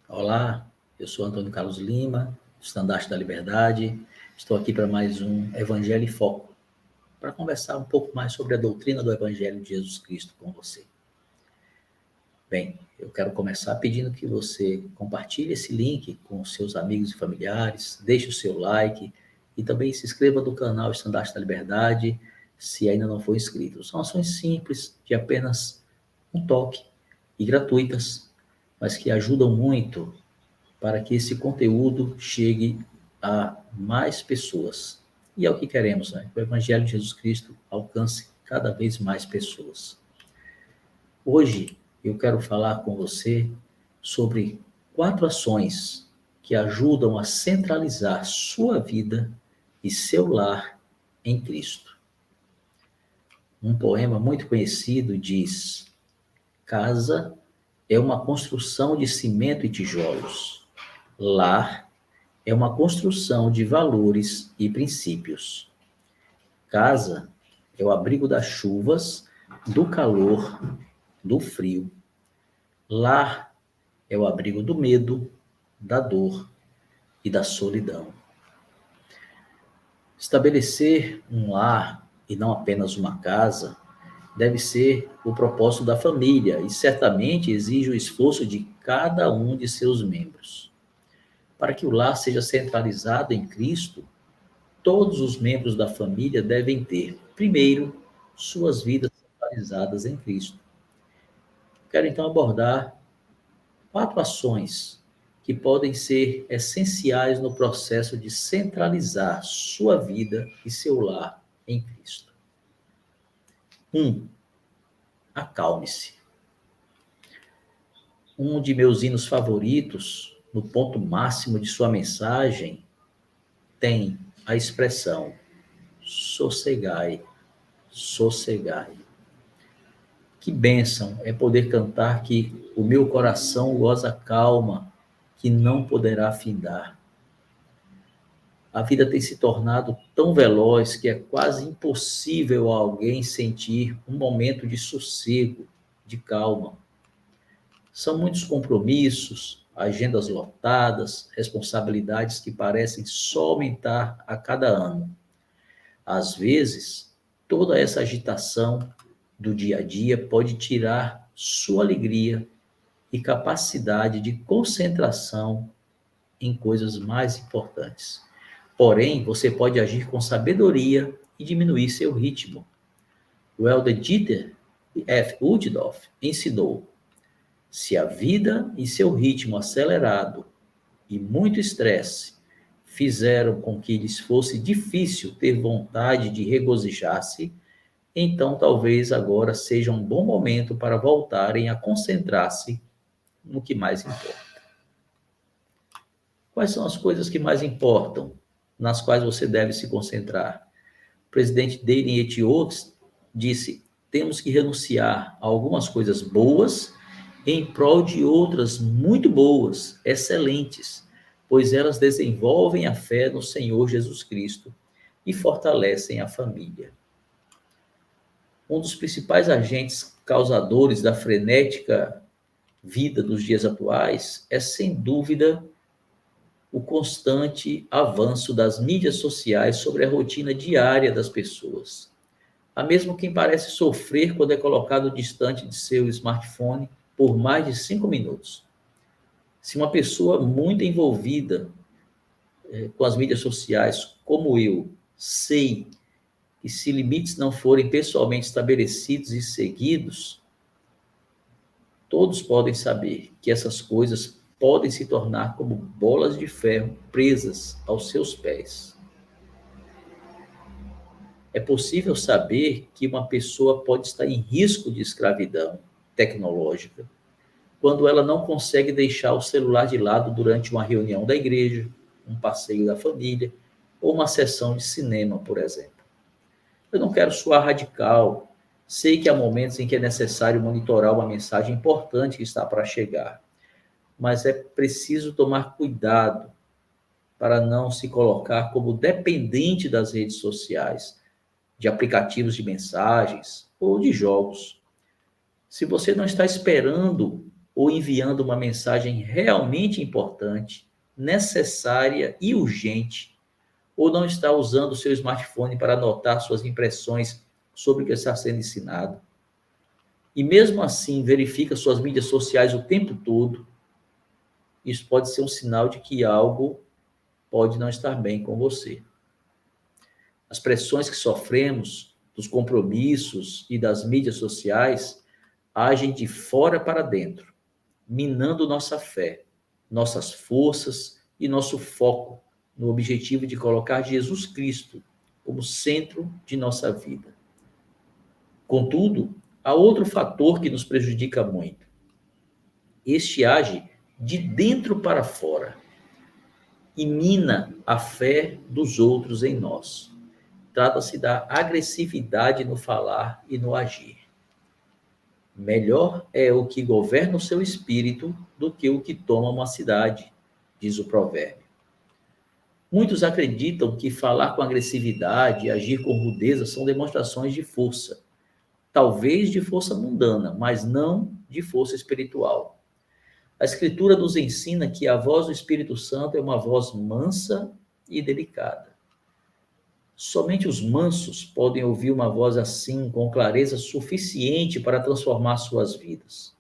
Olá, eu sou Antônio Carlos Lima, Estandarte da Liberdade. Estou aqui para mais um Evangelho em Foco, para conversar um pouco mais sobre a doutrina do Evangelho de Jesus Cristo com você. Bem, eu quero começar pedindo que você compartilhe esse link com seus amigos e familiares, deixe o seu like e também se inscreva no canal Estandarte da Liberdade, se ainda não for inscrito. São ações simples, de apenas um toque e gratuitas, mas que ajudam muito para que esse conteúdo chegue a mais pessoas. E é o que queremos, né? Que o Evangelho de Jesus Cristo alcance cada vez mais pessoas. Hoje eu quero falar com você sobre 4 ações que ajudam a centralizar sua vida e seu lar em Cristo. Um poema muito conhecido diz: casa é uma construção de cimento e tijolos. Lar é uma construção de valores e princípios. Casa é o abrigo das chuvas, do calor, do frio. Lar é o abrigo do medo, da dor e da solidão. Estabelecer um lar e não apenas uma casa deve ser o propósito da família e certamente exige o esforço de cada um de seus membros. Para que o lar seja centralizado em Cristo, todos os membros da família devem ter, primeiro, suas vidas centralizadas em Cristo. Quero então abordar 4 ações que podem ser essenciais no processo de centralizar sua vida e seu lar em Cristo. 1. Acalme-se. Um de meus hinos favoritos, no ponto máximo de sua mensagem, tem a expressão sossegai, sossegai. Que bênção é poder cantar que o meu coração goza calma, que não poderá findar. A vida tem se tornado tão veloz que é quase impossível a alguém sentir um momento de sossego, de calma. São muitos compromissos, agendas lotadas, responsabilidades que parecem só aumentar a cada ano. Às vezes, toda essa agitação do dia a dia pode tirar sua alegria e capacidade de concentração em coisas mais importantes. Porém, você pode agir com sabedoria e diminuir seu ritmo. O elder Dieter F. Uchtdorf ensinou: se a vida e seu ritmo acelerado e muito estresse fizeram com que lhes fosse difícil ter vontade de regozijar-se, então talvez agora seja um bom momento para voltarem a concentrar-se no que mais importa. Quais são as coisas que mais importam, nas quais você deve se concentrar? O presidente Dayton H. Oaks disse: temos que renunciar a algumas coisas boas em prol de outras muito boas, excelentes, pois elas desenvolvem a fé no Senhor Jesus Cristo e fortalecem a família. Um dos principais agentes causadores da frenética vida dos dias atuais é, sem dúvida, o constante avanço das mídias sociais sobre a rotina diária das pessoas. Há mesmo quem parece sofrer quando é colocado distante de seu smartphone por mais de 5 minutos. Se uma pessoa muito envolvida com as mídias sociais, como eu, sei que se limites não forem pessoalmente estabelecidos e seguidos, todos podem saber que essas coisas podem se tornar como bolas de ferro presas aos seus pés. É possível saber que uma pessoa pode estar em risco de escravidão tecnológica quando ela não consegue deixar o celular de lado durante uma reunião da igreja, um passeio da família ou uma sessão de cinema, por exemplo. Eu não quero soar radical. Sei que há momentos em que é necessário monitorar uma mensagem importante que está para chegar, mas é preciso tomar cuidado para não se colocar como dependente das redes sociais, de aplicativos de mensagens ou de jogos. Se você não está esperando ou enviando uma mensagem realmente importante, necessária e urgente, ou não está usando o seu smartphone para anotar suas impressões sobre o que está sendo ensinado, e mesmo assim verifica suas mídias sociais o tempo todo, isso pode ser um sinal de que algo pode não estar bem com você. As pressões que sofremos dos compromissos e das mídias sociais agem de fora para dentro, minando nossa fé, nossas forças e nosso foco no objetivo de colocar Jesus Cristo como centro de nossa vida. Contudo, há outro fator que nos prejudica muito. Este age de dentro para fora e mina a fé dos outros em nós. Trata-se da agressividade no falar e no agir. Melhor é o que governa o seu espírito do que o que toma uma cidade, diz o provérbio. Muitos acreditam que falar com agressividade e agir com rudeza são demonstrações de força, talvez de força mundana, mas não de força espiritual. A Escritura nos ensina que a voz do Espírito Santo é uma voz mansa e delicada. Somente os mansos podem ouvir uma voz assim, com clareza suficiente para transformar suas vidas.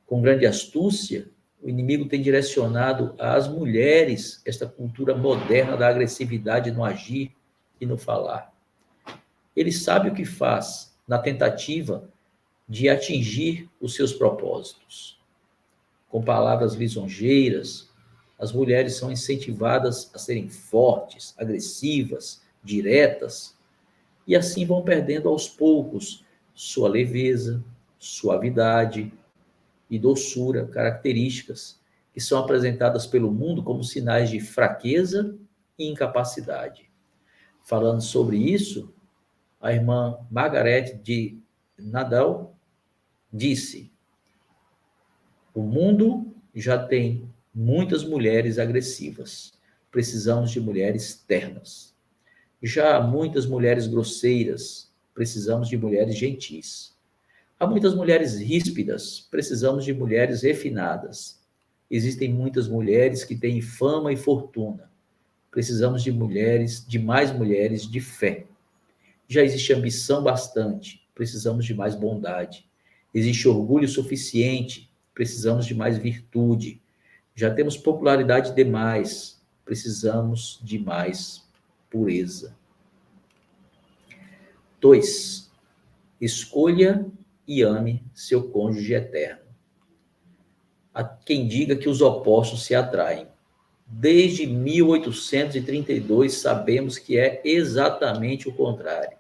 Com grande astúcia, o inimigo tem direcionado às mulheres esta cultura moderna da agressividade no agir e no falar. Ele sabe o que faz na tentativa de atingir os seus propósitos. Com palavras lisonjeiras, as mulheres são incentivadas a serem fortes, agressivas, diretas, e assim vão perdendo aos poucos sua leveza, suavidade e doçura, características que são apresentadas pelo mundo como sinais de fraqueza e incapacidade. Falando sobre isso, a irmã Margaret de Nadal disse: o mundo já tem muitas mulheres agressivas. Precisamos de mulheres ternas. Já há muitas mulheres grosseiras. Precisamos de mulheres gentis. Há muitas mulheres ríspidas. Precisamos de mulheres refinadas. Existem muitas mulheres que têm fama e fortuna. Precisamos de mulheres, de mais mulheres de fé. Já existe ambição bastante. Precisamos de mais bondade. Existe orgulho suficiente. Precisamos de mais virtude. Já temos popularidade demais. Precisamos de mais pureza. 2. Escolha e ame seu cônjuge eterno. Há quem diga que os opostos se atraem. Desde 1832 sabemos que é exatamente o contrário.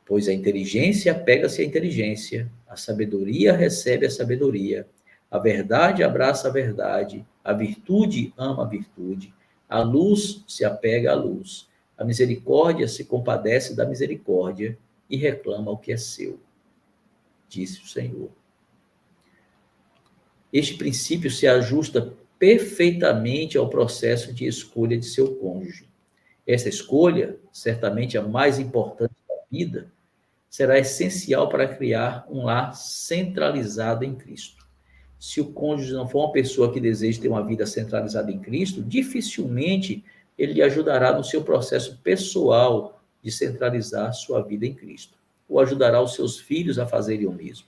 Pois a inteligência apega-se à inteligência, a sabedoria recebe a sabedoria, a verdade abraça a verdade, a virtude ama a virtude, a luz se apega à luz, a misericórdia se compadece da misericórdia e reclama o que é seu, disse o Senhor. Este princípio se ajusta perfeitamente ao processo de escolha de seu cônjuge. Essa escolha, certamente a mais importante da vida, será essencial para criar um lar centralizado em Cristo. Se o cônjuge não for uma pessoa que deseja ter uma vida centralizada em Cristo, dificilmente ele lhe ajudará no seu processo pessoal de centralizar sua vida em Cristo, ou ajudará os seus filhos a fazerem o mesmo.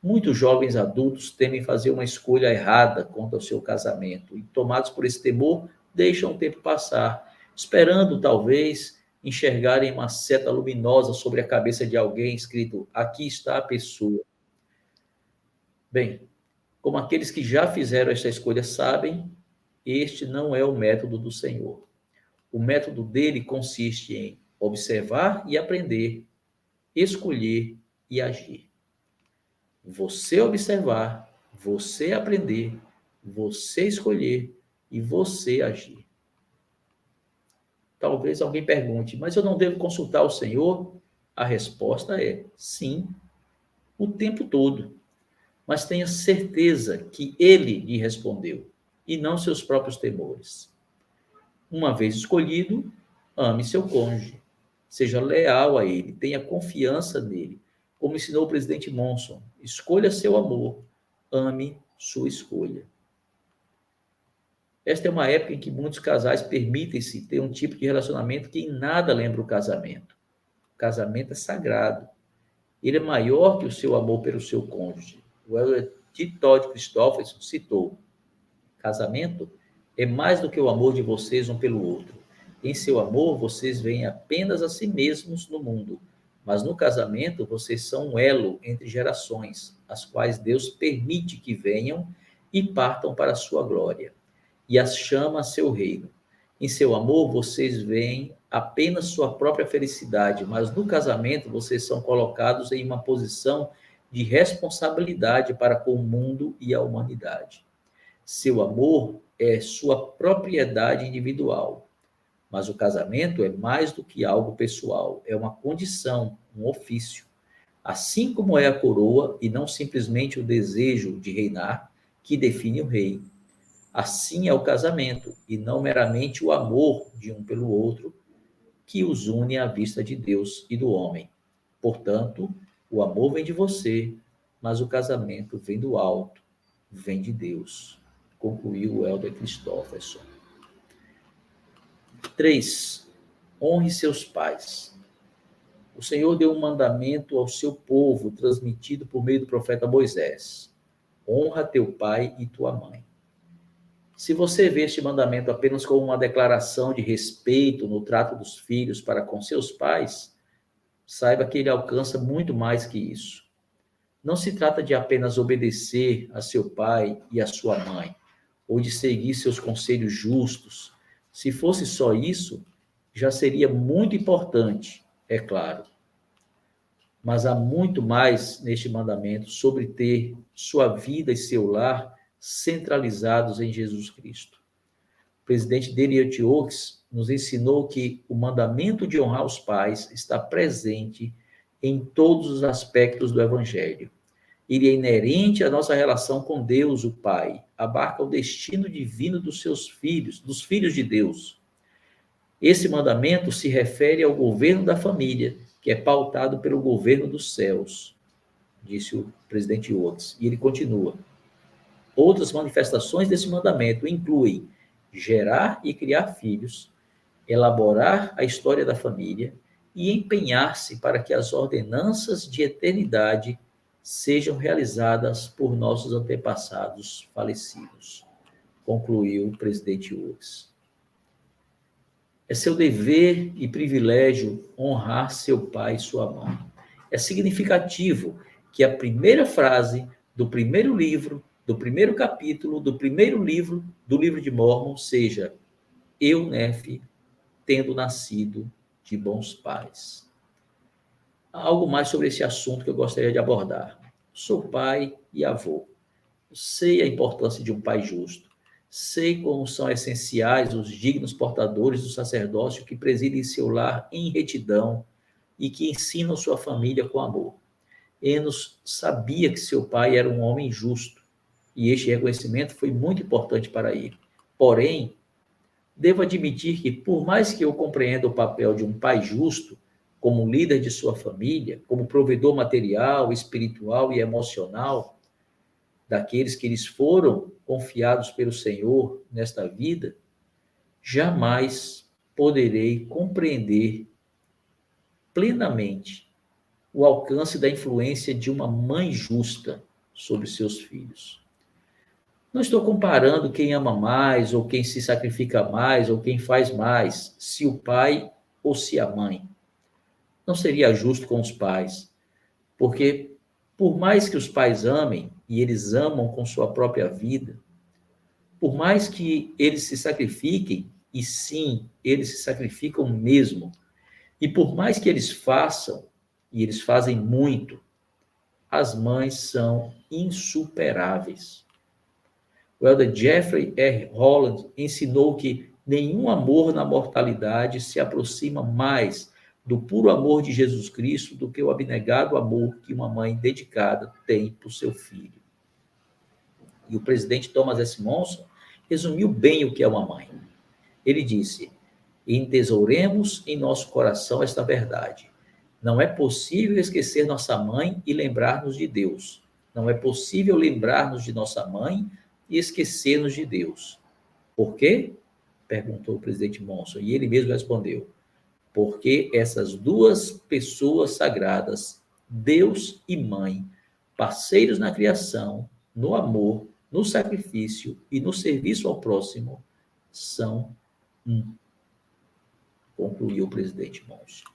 Muitos jovens adultos temem fazer uma escolha errada quanto ao seu casamento e, tomados por esse temor, deixam o tempo passar, esperando, talvez, enxergarem uma seta luminosa sobre a cabeça de alguém escrito: aqui está a pessoa. Bem, como aqueles que já fizeram esta escolha sabem, este não é o método do Senhor. O método dele consiste em observar e aprender, escolher e agir. Você observar, você aprender, você escolher e você agir. Talvez alguém pergunte, mas eu não devo consultar o Senhor? A resposta é sim, o tempo todo. Mas tenha certeza que Ele lhe respondeu, e não seus próprios temores. Uma vez escolhido, ame seu cônjuge. Seja leal a ele, tenha confiança nele. como ensinou o presidente Monson. Escolha seu amor, ame sua escolha. Esta é uma época em que muitos casais permitem-se ter um tipo de relacionamento que em nada lembra o casamento. O casamento é sagrado. Ele é maior que o seu amor pelo seu cônjuge. O Elder T. Todd Christofferson citou: casamento é mais do que o amor de vocês um pelo outro. Em seu amor, vocês veem apenas a si mesmos no mundo, mas no casamento, vocês são um elo entre gerações, as quais Deus permite que venham e partam para a sua glória, e as chama a seu reino. Em seu amor, vocês veem apenas sua própria felicidade, mas no casamento, vocês são colocados em uma posição de responsabilidade para com o mundo e a humanidade. Seu amor é sua propriedade individual, mas o casamento é mais do que algo pessoal, é uma condição, um ofício. Assim como é a coroa e não simplesmente o desejo de reinar que define o rei. Assim é o casamento e não meramente o amor de um pelo outro que os une à vista de Deus e do homem. Portanto, o amor vem de você, mas o casamento vem do alto, vem de Deus, concluiu o Elder Christofferson. 3. Honre seus pais. O Senhor deu um mandamento ao seu povo, transmitido por meio do profeta Moisés: honra teu pai e tua mãe. Se você vê este mandamento apenas como uma declaração de respeito no trato dos filhos para com seus pais, saiba que ele alcança muito mais que isso. Não se trata de apenas obedecer a seu pai e a sua mãe, ou de seguir seus conselhos justos. Se fosse só isso, já seria muito importante, é claro. Mas há muito mais neste mandamento sobre ter sua vida e seu lar centralizados em Jesus Cristo. O presidente Daniel Oaks nos ensinou que o mandamento de honrar os pais está presente em todos os aspectos do Evangelho. Ele é inerente à nossa relação com Deus, o Pai, abarca o destino divino dos seus filhos, dos filhos de Deus. Esse mandamento se refere ao governo da família, que é pautado pelo governo dos céus, disse o presidente Oaks. E ele continua: outras manifestações desse mandamento incluem gerar e criar filhos, elaborar a história da família e empenhar-se para que as ordenanças de eternidade sejam realizadas por nossos antepassados falecidos, concluiu o presidente Oaks. É seu dever e privilégio honrar seu pai e sua mãe. É significativo que a primeira frase do primeiro livro, do primeiro capítulo, do primeiro livro, do livro de Mórmon, seja: eu, Nefe, tendo nascido de bons pais. Há algo mais sobre esse assunto que eu gostaria de abordar. Sou pai e avô. Sei a importância de um pai justo. Sei como são essenciais os dignos portadores do sacerdócio que presidem seu lar em retidão e que ensinam sua família com amor. Enos sabia que seu pai era um homem justo, e este reconhecimento foi muito importante para ele. Porém, devo admitir que, por mais que eu compreenda o papel de um pai justo, como líder de sua família, como provedor material, espiritual e emocional daqueles que lhes foram confiados pelo Senhor nesta vida, jamais poderei compreender plenamente o alcance da influência de uma mãe justa sobre seus filhos. Não estou comparando quem ama mais, ou quem se sacrifica mais, ou quem faz mais, se o pai ou se a mãe. Não seria justo com os pais, porque por mais que os pais amem, e eles amam com sua própria vida, por mais que eles se sacrifiquem, e sim, eles se sacrificam mesmo, e por mais que eles façam, e eles fazem muito, as mães são insuperáveis. O elder Jeffrey R. Holland ensinou que nenhum amor na mortalidade se aproxima mais do puro amor de Jesus Cristo do que o abnegado amor que uma mãe dedicada tem por seu filho. E o presidente Thomas S. Monson resumiu bem o que é uma mãe. Ele disse: entesouremos em nosso coração esta verdade. Não é possível esquecer nossa mãe e lembrar-nos de Deus. Não é possível lembrar-nos de nossa mãe e esquecer-nos de Deus. Por quê? Perguntou o presidente Monson, e ele mesmo respondeu: porque essas duas pessoas sagradas, Deus e Mãe, parceiros na criação, no amor, no sacrifício e no serviço ao próximo, são um, concluiu o presidente Monson.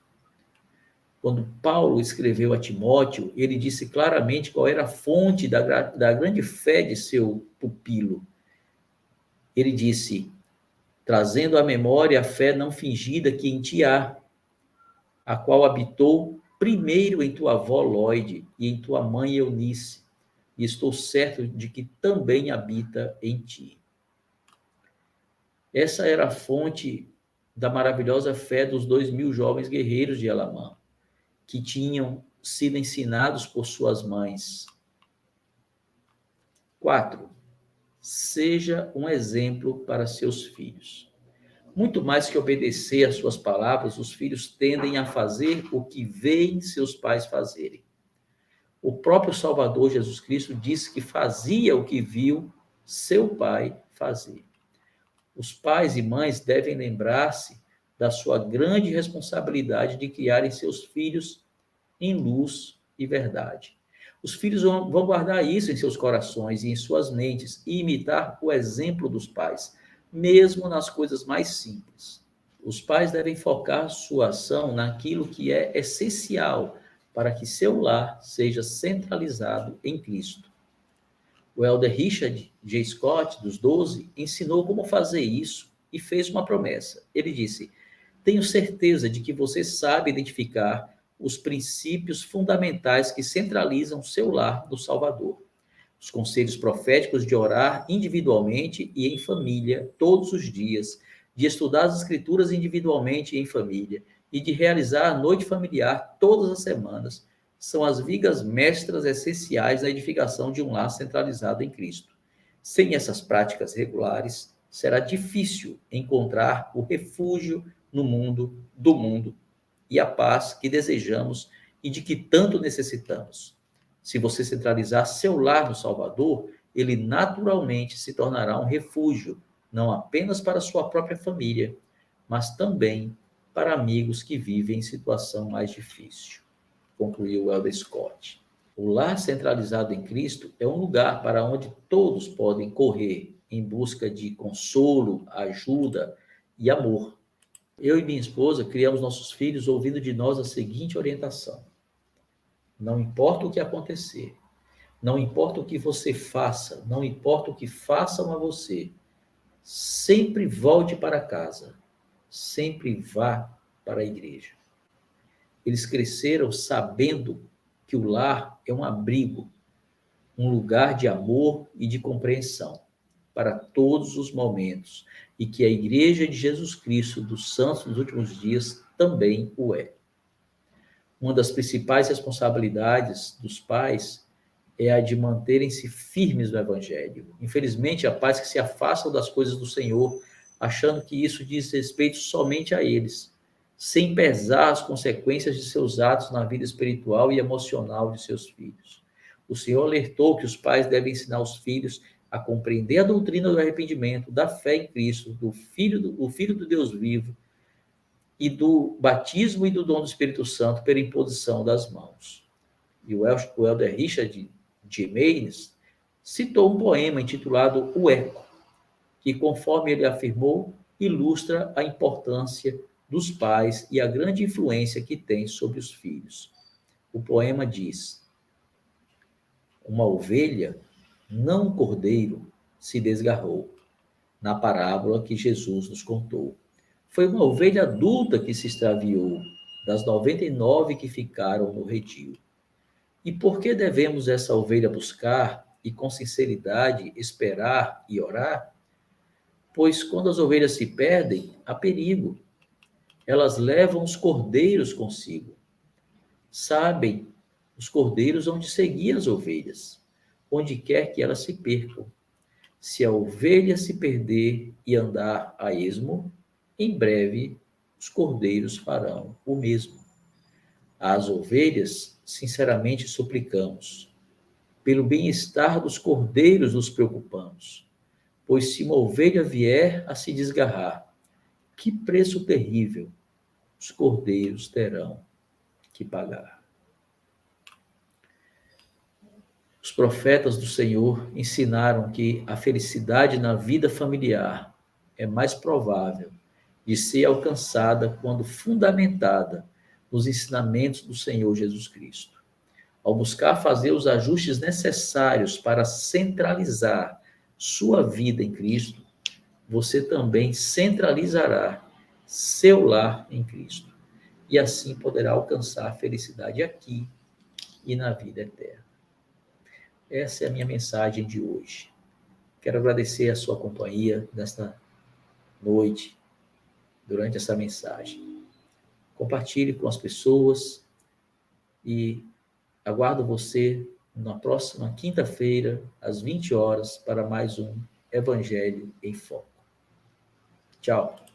Quando Paulo escreveu a Timóteo, ele disse claramente qual era a fonte da grande fé de seu pupilo. Ele disse: trazendo à memória a fé não fingida que em ti há, a qual habitou primeiro em tua avó Lóide e em tua mãe Eunice, e estou certo de que também habita em ti. Essa era a fonte da maravilhosa fé dos 2.000 jovens guerreiros de Elamã, que tinham sido ensinados por suas mães. 4. Seja um exemplo para seus filhos. Muito mais que obedecer às suas palavras, os filhos tendem a fazer o que veem seus pais fazerem. O próprio Salvador Jesus Cristo disse que fazia o que viu seu pai fazer. Os pais e mães devem lembrar-se da sua grande responsabilidade de criarem seus filhos em luz e verdade. Os filhos vão guardar isso em seus corações e em suas mentes e imitar o exemplo dos pais, mesmo nas coisas mais simples. Os pais devem focar sua ação naquilo que é essencial para que seu lar seja centralizado em Cristo. O elder Richard J. Scott, dos 12, ensinou como fazer isso e fez uma promessa. Ele disse: tenho certeza de que você sabe identificar os princípios fundamentais que centralizam seu lar do Salvador. Os conselhos proféticos de orar individualmente e em família todos os dias, de estudar as escrituras individualmente e em família, e de realizar a noite familiar todas as semanas, são as vigas mestras essenciais da edificação de um lar centralizado em Cristo. Sem essas práticas regulares, será difícil encontrar o refúgio no mundo do mundo e a paz que desejamos e de que tanto necessitamos. Se você centralizar seu lar no Salvador, ele naturalmente se tornará um refúgio, não apenas para sua própria família, mas também para amigos que vivem em situação mais difícil, concluiu o elder Scott. O lar centralizado em Cristo é um lugar para onde todos podem correr em busca de consolo, ajuda e amor. Eu e minha esposa criamos nossos filhos ouvindo de nós a seguinte orientação: não importa o que acontecer, não importa o que você faça, não importa o que façam a você, sempre volte para casa, sempre vá para a igreja. Eles cresceram sabendo que o lar é um abrigo, um lugar de amor e de compreensão para todos os momentos, e que a Igreja de Jesus Cristo dos Santos dos Últimos Dias também o é. Uma das principais responsabilidades dos pais é a de manterem-se firmes no Evangelho. Infelizmente, há pais que se afastam das coisas do Senhor, achando que isso diz respeito somente a eles, sem pesar as consequências de seus atos na vida espiritual e emocional de seus filhos. O Senhor alertou que os pais devem ensinar os filhos a compreender a doutrina do arrependimento, da fé em Cristo, do Filho do Deus vivo, e do batismo e do dom do Espírito Santo pela imposição das mãos. E o elder Richard J. Maynes citou um poema intitulado O Eco, que, conforme ele afirmou, ilustra a importância dos pais e a grande influência que tem sobre os filhos. O poema diz: uma ovelha, não um cordeiro, se desgarrou, na parábola que Jesus nos contou. Foi uma ovelha adulta que se extraviou, das 99 que ficaram no redil. E por que devemos essa ovelha buscar e com sinceridade esperar e orar? Pois quando as ovelhas se perdem, há perigo. Elas levam os cordeiros consigo. Sabem os cordeiros onde seguir as ovelhas, onde quer que elas se percam. Se a ovelha se perder e andar a esmo, em breve os cordeiros farão o mesmo. Às ovelhas, sinceramente suplicamos. Pelo bem-estar dos cordeiros nos preocupamos. Pois se uma ovelha vier a se desgarrar, que preço terrível os cordeiros terão que pagar. Os profetas do Senhor ensinaram que a felicidade na vida familiar é mais provável de ser alcançada quando fundamentada nos ensinamentos do Senhor Jesus Cristo. Ao buscar fazer os ajustes necessários para centralizar sua vida em Cristo, você também centralizará seu lar em Cristo e assim poderá alcançar a felicidade aqui e na vida eterna. Essa é a minha mensagem de hoje. Quero agradecer a sua companhia nesta noite, durante essa mensagem. Compartilhe com as pessoas e aguardo você na próxima quinta-feira, às 20 horas, para mais um Evangelho em Foco. Tchau.